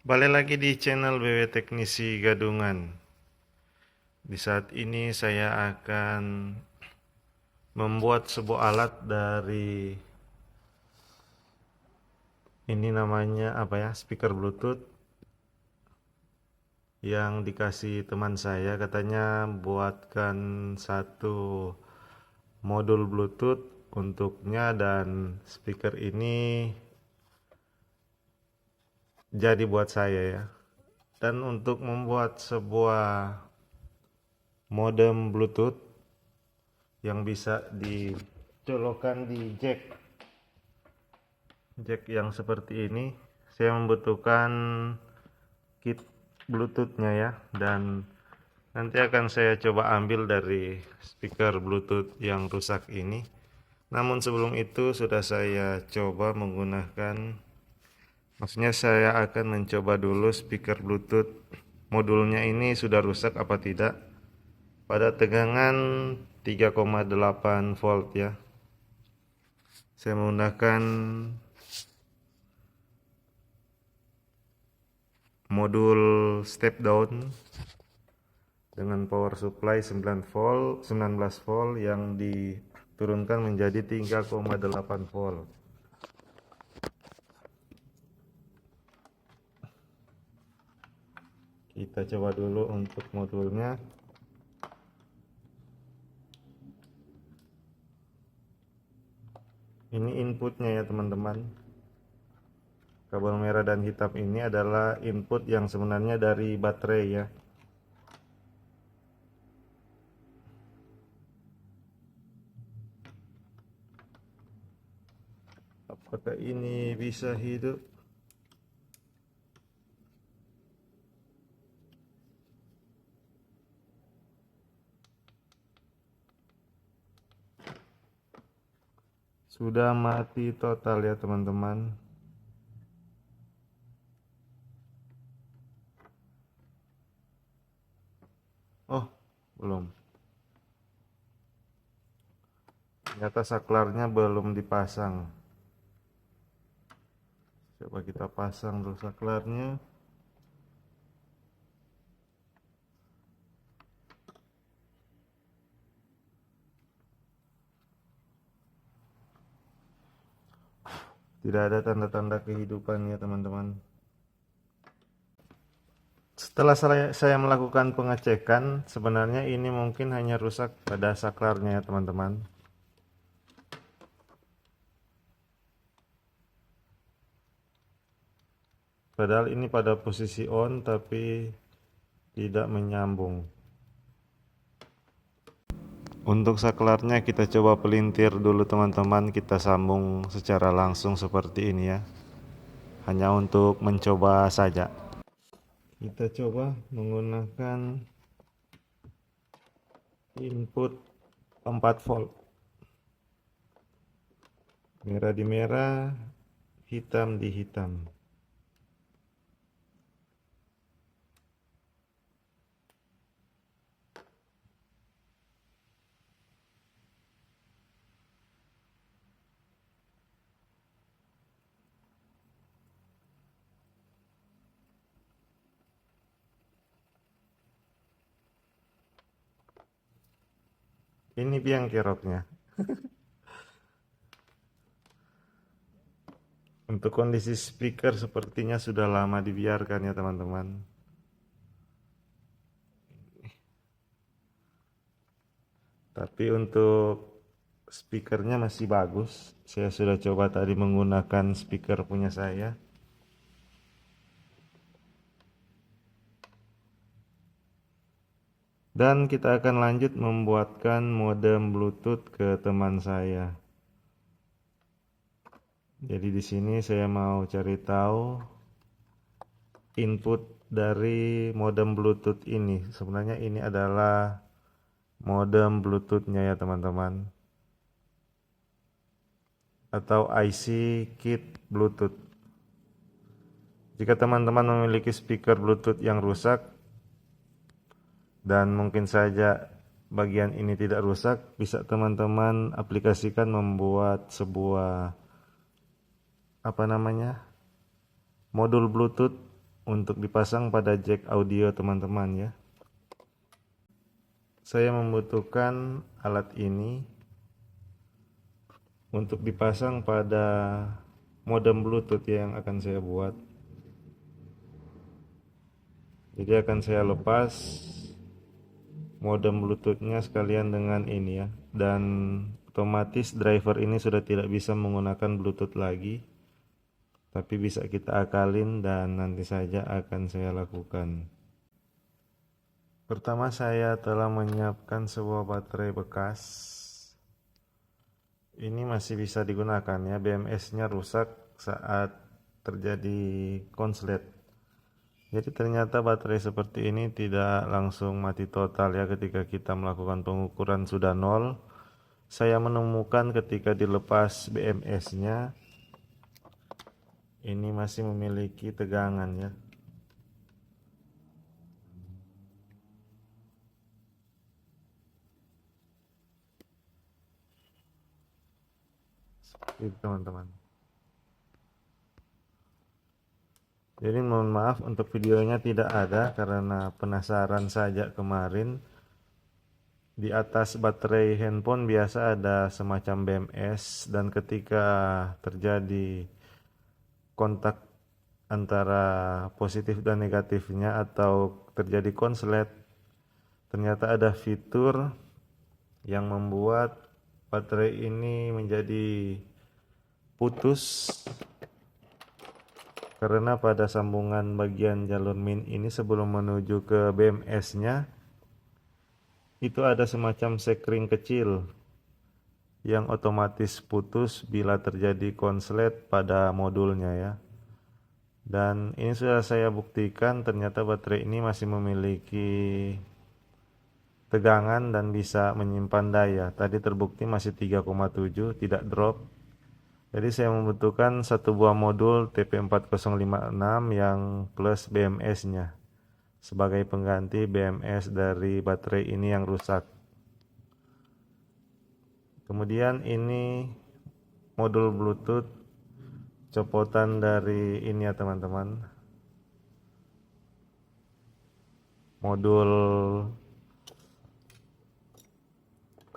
Balik lagi di channel BW Teknisi Gadungan. Di saat ini saya akan membuat sebuah alat dari ini namanya apa ya? Speaker Bluetooth yang dikasih teman saya, katanya buatkan satu modul Bluetooth untuknya, dan speaker ini jadi buat saya ya. Dan untuk membuat sebuah modem Bluetooth yang bisa dicolokkan di jack yang seperti ini, saya membutuhkan kit Bluetoothnya ya, dan nanti akan saya coba ambil dari speaker Bluetooth yang rusak ini. Namun sebelum itu sudah saya coba menggunakan, maksudnya saya akan mencoba dulu speaker Bluetooth modulnya ini sudah rusak apa tidak pada tegangan 3,8 volt ya. Saya menggunakan modul step down dengan power supply 19 volt yang diturunkan menjadi 3,8 volt. Kita coba dulu untuk modulnya. Ini inputnya ya teman-teman. Kabel merah dan hitam ini adalah input yang sebenarnya dari baterai ya. Apakah ini bisa hidup? Sudah mati total ya teman-teman. Oh, belum. Ternyata saklarnya belum dipasang. Coba kita pasang dulu saklarnya. Tidak ada tanda-tanda kehidupan ya teman-teman. Setelah saya melakukan pengecekan, sebenarnya ini mungkin hanya rusak pada saklarnya ya teman-teman. Padahal ini pada posisi on tapi tidak menyambung. Untuk saklarnya kita coba pelintir dulu teman-teman, kita sambung secara langsung seperti ini ya. Hanya untuk mencoba saja. Kita coba menggunakan input 4 volt. Merah di merah, hitam di hitam. Ini biang keroknya. Untuk kondisi speaker sepertinya sudah lama dibiarkan ya teman-teman. Tapi untuk speakernya masih bagus. Saya sudah coba tadi menggunakan speaker punya saya. Dan kita akan lanjut membuatkan modem Bluetooth ke teman saya. Jadi di sini saya mau cari tahu input dari modem Bluetooth ini. Sebenarnya ini adalah modem Bluetoothnya ya teman-teman, atau IC kit Bluetooth. Jika teman-teman memiliki speaker Bluetooth yang rusak dan mungkin saja bagian ini tidak rusak, bisa teman-teman aplikasikan membuat sebuah modul Bluetooth untuk dipasang pada jack audio teman-teman ya. Saya membutuhkan alat ini untuk dipasang pada modem Bluetooth yang akan saya buat. Jadi akan saya lepas modem Bluetoothnya sekalian dengan ini ya, dan otomatis driver ini sudah tidak bisa menggunakan Bluetooth lagi, tapi bisa kita akalin dan nanti saja akan saya lakukan. Pertama, saya telah menyiapkan sebuah baterai bekas. Ini masih bisa digunakan ya, BMS-nya rusak saat terjadi konslet. Jadi ternyata baterai seperti ini tidak langsung mati total ya ketika kita melakukan pengukuran sudah nol. Saya menemukan ketika dilepas BMS-nya ini masih memiliki tegangan ya. Seperti itu teman-teman. Jadi mohon maaf untuk videonya tidak ada karena penasaran saja kemarin. Di atas baterai handphone biasa ada semacam BMS, dan ketika terjadi kontak antara positif dan negatifnya atau terjadi konslet, ternyata ada fitur yang membuat baterai ini menjadi putus karena pada sambungan bagian jalur min ini sebelum menuju ke BMS-nya itu ada semacam sekring kecil yang otomatis putus bila terjadi konslet pada modulnya ya. Dan ini sudah saya buktikan, ternyata baterai ini masih memiliki tegangan dan bisa menyimpan daya. Tadi terbukti masih 3,7, tidak drop. Jadi saya membutuhkan satu buah modul TP4056 yang plus BMS-nya sebagai pengganti BMS dari baterai ini yang rusak. Kemudian ini modul Bluetooth copotan dari ini ya teman-teman. Modul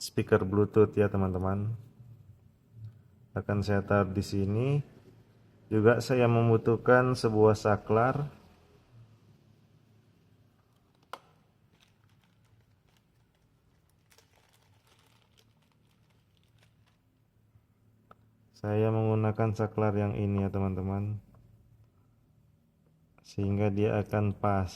speaker Bluetooth ya teman-teman. Akan saya taruh di sini. Juga saya membutuhkan sebuah saklar. Saya menggunakan saklar yang ini ya teman-teman, sehingga dia akan pas.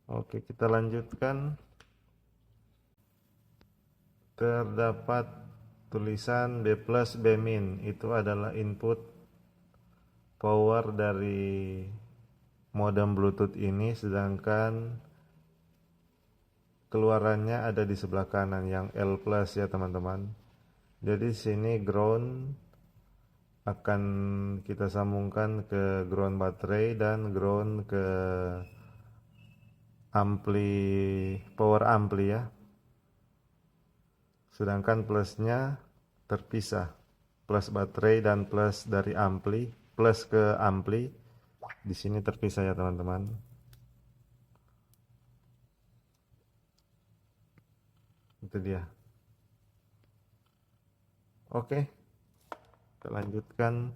Oke, kita lanjutkan. Terdapat tulisan B plus B min, itu adalah input power dari modem Bluetooth ini, sedangkan keluarannya ada di sebelah kanan yang L plus ya teman-teman. Jadi sini ground akan kita sambungkan ke ground baterai dan ground ke power ampli ya. Sedangkan plusnya terpisah, plus baterai dan plus dari ampli, plus ke ampli di sini terpisah ya teman-teman. Itu dia. Oke, kita lanjutkan.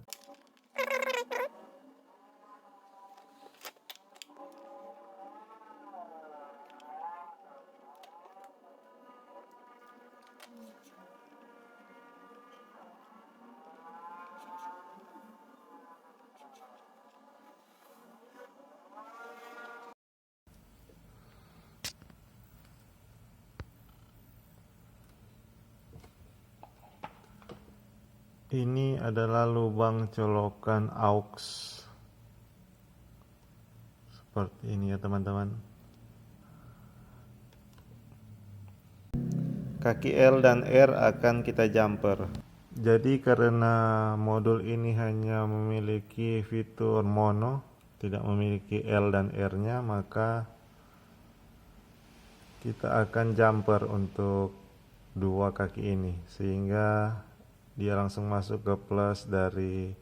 Ini adalah lubang colokan aux seperti ini ya teman-teman. Kaki L dan R akan kita jumper. Jadi karena modul ini hanya memiliki fitur mono, tidak memiliki L dan R-nya, maka kita akan jumper untuk dua kaki ini sehingga dia langsung masuk ke plus dari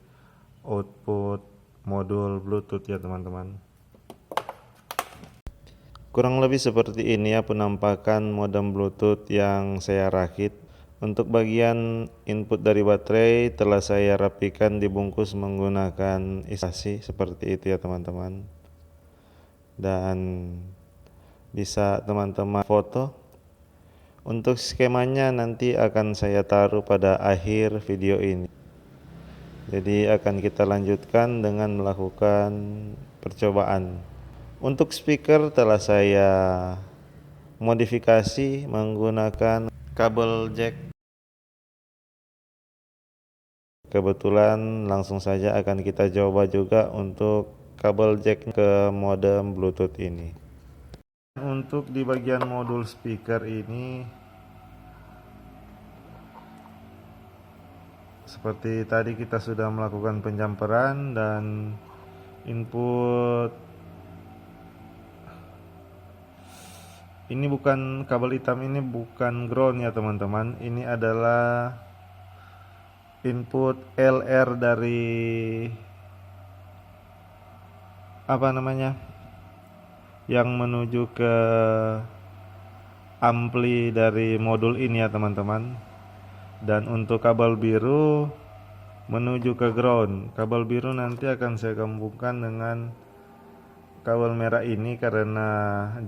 output modul Bluetooth ya teman-teman. Kurang lebih seperti ini ya penampakan modem Bluetooth yang saya rakit. Untuk bagian input dari baterai telah saya rapikan dibungkus menggunakan isolasi seperti itu ya teman-teman. Dan bisa teman-teman foto. Untuk skemanya nanti akan saya taruh pada akhir video ini. Jadi akan kita lanjutkan dengan melakukan percobaan. Untuk speaker telah saya modifikasi menggunakan kabel jack. Kebetulan langsung saja akan kita coba juga untuk kabel jack ke modem Bluetooth ini. Untuk di bagian modul speaker ini seperti tadi kita sudah melakukan penjamperan dan input. Ini bukan kabel hitam, ini bukan ground ya teman-teman. Ini adalah input LR dari yang menuju ke ampli dari modul ini ya teman-teman. Dan untuk kabel biru menuju ke ground. Kabel biru nanti akan saya gabungkan dengan kabel merah ini karena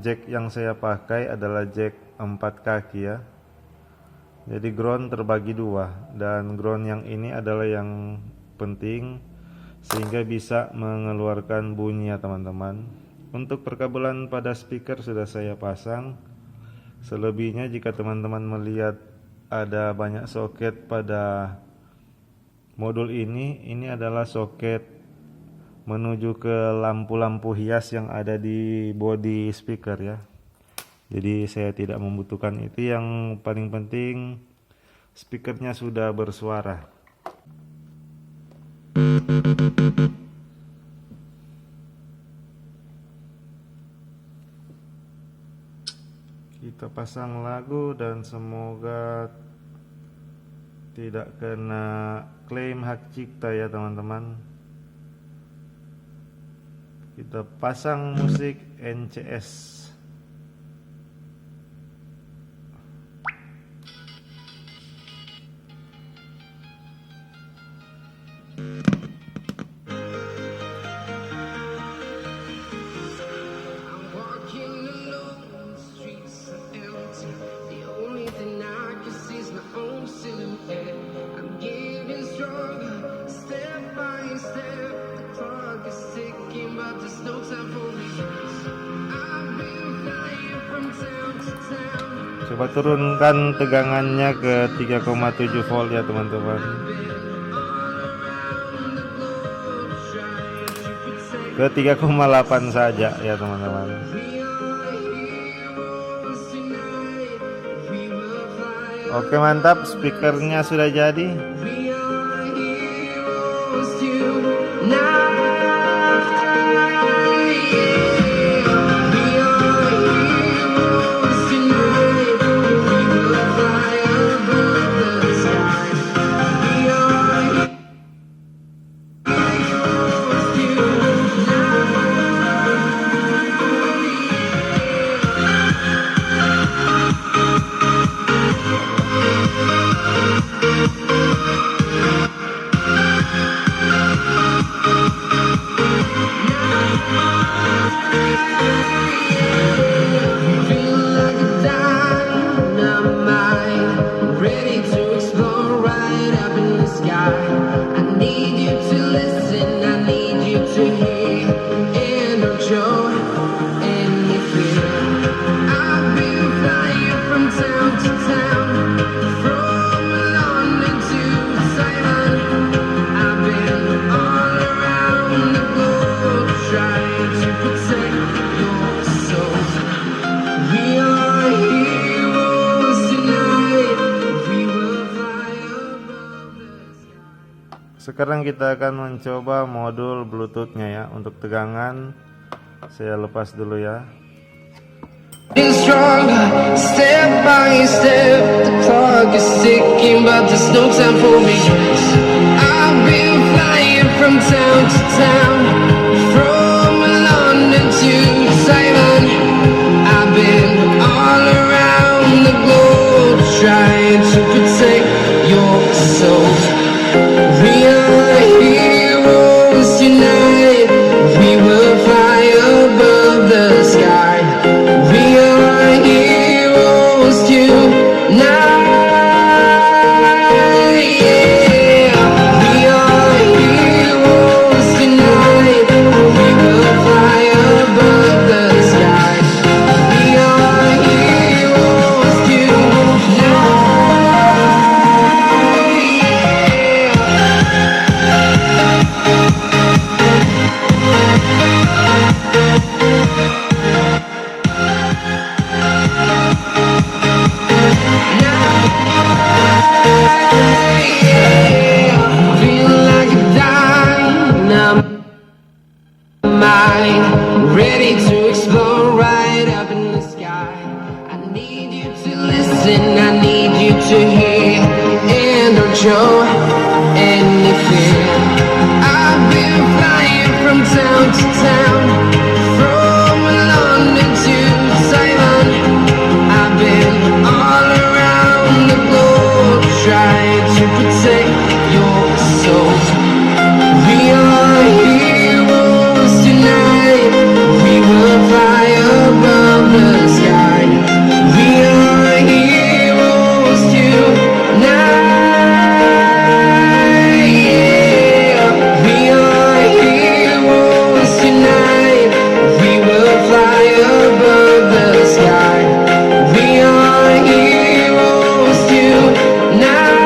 jack yang saya pakai adalah jack 4 kaki ya. Jadi ground terbagi dua, dan ground yang ini adalah yang penting sehingga bisa mengeluarkan bunyi ya teman-teman. Untuk perkabelan pada speaker sudah saya pasang. Selebihnya jika teman-teman melihat ada banyak soket pada modul ini adalah soket menuju ke lampu-lampu hias yang ada di body speaker ya. Jadi saya tidak membutuhkan itu, yang paling penting speakernya sudah bersuara. Kita pasang lagu dan semoga tidak kena klaim hak cipta ya teman-teman. Kita pasang musik NCS. Coba turunkan tegangannya ke 3,7 volt ya teman-teman. Ke 3,8 saja ya teman-teman. Oke, mantap, speakernya sudah jadi. Sekarang kita akan mencoba modul Bluetooth-nya ya. Untuk tegangan saya lepas dulu ya. Step by step, the clock is ticking, but there's no time for me. I've been flying from show any fear. I've been flying from town to town, from London to Taiwan. I've been all around the globe trying to protect your soul. We are heroes tonight. We will fly above the sky. We are heroes tonight. Yeah. We are heroes tonight. We will fly above the sky. We are heroes tonight.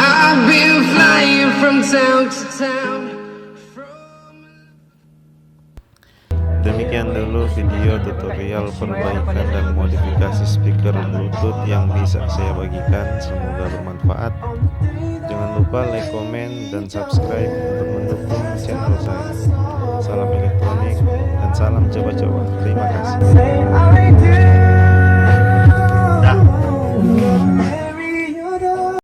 I've been flying from town to town. Demikian dulu video tutorial perbaikan dan modifikasi speaker Bluetooth yang bisa saya bagikan. Semoga bermanfaat. Jangan lupa like, komen, dan subscribe untuk mendukung channel saya. Salam elektronik dan salam coba-coba. Terima kasih.